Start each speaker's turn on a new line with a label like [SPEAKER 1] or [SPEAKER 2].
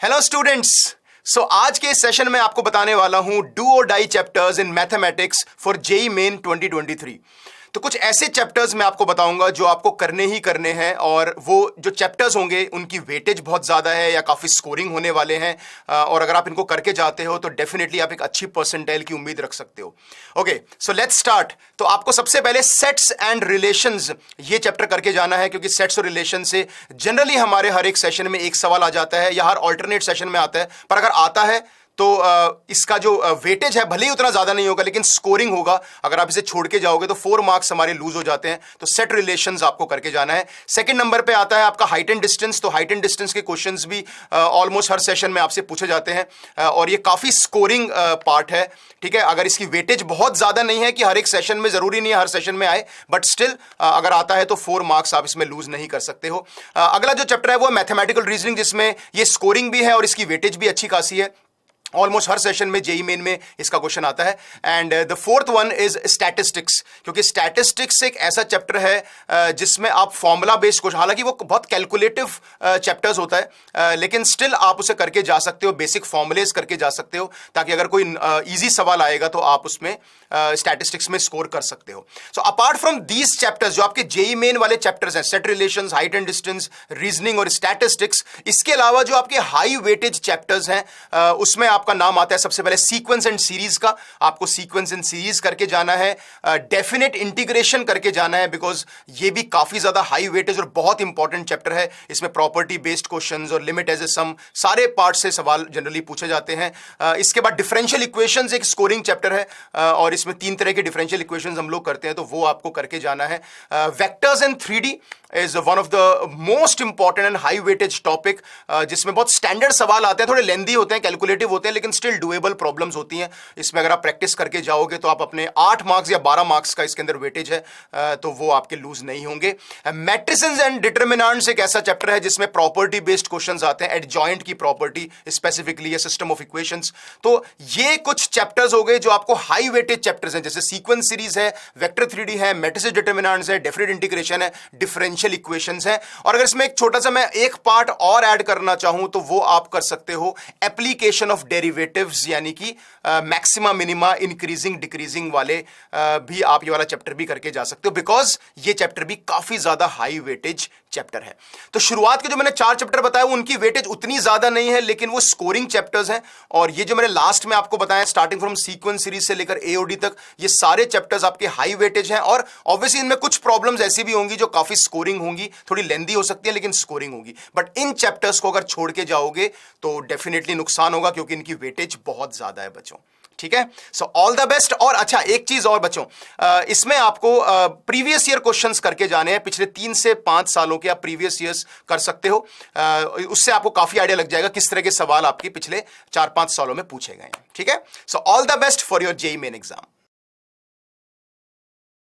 [SPEAKER 1] Hello students. आज के session में आपको बताने वाला हूं do or die chapters in mathematics for JEE main 2023। तो कुछ ऐसे चैप्टर्स मैं आपको बताऊंगा जो आपको करने ही करने हैं, और वो जो चैप्टर्स होंगे उनकी वेटेज बहुत ज़्यादा है या काफ़ी स्कोरिंग होने वाले हैं, और अगर आप इनको करके जाते हो तो डेफिनेटली आप एक अच्छी परसेंटाइल की उम्मीद रख सकते हो। Okay, so let's start. तो आपको सबसे पहले सेट्स एंड रिलेशंस ये चैप्टर करके जाना है, क्योंकि सेट्स और रिलेशन से जनरली हमारे हर एक सेशन में एक सवाल आ जाता है या हर ऑल्टरनेट सेशन में आता है, पर अगर आता है तो इसका जो वेटेज है भले ही उतना ज्यादा नहीं होगा, लेकिन स्कोरिंग होगा। अगर आप इसे छोड़ के जाओगे तो 4 मार्क्स हमारे लूज हो जाते हैं। तो सेट रिलेशंस आपको करके जाना है। सेकंड नंबर पे आता है आपका हाइट एंड डिस्टेंस। तो हाइट एंड डिस्टेंस के क्वेश्चंस भी ऑलमोस्ट हर सेशन में आपसे पूछे जाते हैं, और ये काफी स्कोरिंग पार्ट है। ठीक है, अगर इसकी वेटेज बहुत ज्यादा नहीं है कि हर एक सेशन में, जरूरी नहीं है हर सेशन में आए, बट स्टिल अगर आता है तो 4 मार्क्स आप इसमें लूज नहीं कर सकते हो। अगला जो चैप्टर है वो मैथमेटिकल रीजनिंग, जिसमें ये स्कोरिंग भी है और इसकी वेटेज भी अच्छी खासी है। ऑलमोस्ट हर सेशन में जेईई मेन में इसका क्वेश्चन आता है। And the fourth one is statistics, क्योंकि स्टैटिस्टिक्स एक ऐसा चैप्टर है जिसमें आप फॉर्मूला बेस्ड क्वेश्चन, हालांकि वो बहुत कैलकुलेटिव चैप्टर्स होता है, लेकिन स्टिल आप उसे करके जा सकते हो, बेसिक फॉर्मुलेज करके जा सकते हो, ताकि अगर कोई इजी सवाल आएगा तो आप उसमें स्टैटिस्टिक्स में स्कोर कर सकते हो। So apart from these chapters, जो आपके जेईई मेन वाले चैप्टर्स हैं, set relations, height and distance, reasoning और स्टैटिस्टिक्स, इसके अलावा जो आपके हाई वेटेज चैप्टर्स हैं उसमें आपका नाम आता है सबसे पहले सीक्वेंस एंड सीरीज का। आपको सीक्वेंस एंड सीरीज करके जाना है, डेफिनेट इंटीग्रेशन करके जाना है, बिकॉज ये भी काफी ज्यादा हाई वेटेज और बहुत इंपॉर्टेंट चैप्टर है। इसमें प्रॉपर्टी बेस्ड क्वेश्चंस और लिमिट एज ए सम सारे पार्ट से सवाल जनरली पूछे जाते हैं। इसके बाद डिफरेंशियल इक्वेशंस एक स्कोरिंग चैप्टर है, और इसमें 3 तरह के डिफरेंशियल इक्वेशंस हम लोग करते हैं, तो वो आपको करके जाना है। Vectors and 3D is one of the most important and high weightage topic, जिसमें बहुत स्टैंडर्ड सवाल आते हैं, थोड़े लेंदी होते हैं, कैलकुलेटिव होते हैं, लेकिन स्टिल डुएबल प्रॉब्लम्स होती हैं। इसमें अगर आप प्रैक्टिस करके जाओगे तो आप अपने 8 मार्क्स या 12 मार्क्स का इसके अंदर वेटेज है, तो वो आपके लूज नहीं होंगे। मैट्रिसेस एंड डिटरमिनेंट्स एक ऐसा चैप्टर है जिसमें प्रॉपर्टी बेस्ड क्वेश्चंस आते हैं, एडजॉइंट की property specifically, system of equations. तो ये कुछ चैप्टर्स हो गए जो आपको हाई वेटेज चैप्टर्स हैं, जैसे सीक्वेंस सीरीज है, वेक्टर 3D है, मैट्रिसेस डिटरमिनेंट्स है, डेफिनेट इंटीग्रेशन है, डिफरेंशियल इक्वेशंस है। और अगर इसमें एक छोटा सा मैं एक पार्ट और ऐड करना चाहूं तो वो आप कर सकते हो एप्लीकेशन ऑफ डेरिवेटिव्स, यानी कि मैक्सिमा मिनिमा, इंक्रीजिंग डिक्रीजिंग वाले भी आप ये वाला चैप्टर भी करके जा सकते हो, बिकॉज ये चैप्टर भी काफी ज्यादा हाई वेटेज चैप्टर है। तो शुरुआत के जो मैंने 4 चैप्टर बताया उनकी वेटेज उतनी ज्यादा नहीं है, लेकिन वो स्कोरिंग चैप्टर्स हैं। और ये जो मैंने लास्ट में आपको बताया, स्टार्टिंग फ्रॉम सीक्वेंस सीरीज से लेकर एओडी तक, ये सारे चैप्टर्स आपके हाई वेटेज हैं। और ऑब्वियसली इनमें कुछ प्रॉब्लम्स ऐसी भी होंगी जो काफी स्कोरिंग होंगी, थोड़ी लेंदी हो सकती है, लेकिन स्कोरिंग होगी। बट इन चैप्टर्स को अगर छोड़ के जाओगे तो डेफिनेटली नुकसान होगा, क्योंकि इनकी वेटेज बहुत ज्यादा है बच्चों। ठीक है, सो ऑल द बेस्ट। और अच्छा, एक चीज और बच्चों, इसमें आपको प्रीवियस ईयर क्वेश्चंस करके जाने हैं, पिछले 3 से 5 सालों के आप प्रीवियस ईयर्स कर सकते हो। उससे आपको काफी आइडिया लग जाएगा किस तरह के सवाल आपके पिछले 4-5 सालों में पूछे गए हैं। ठीक है, so all the best for your JEE main exam.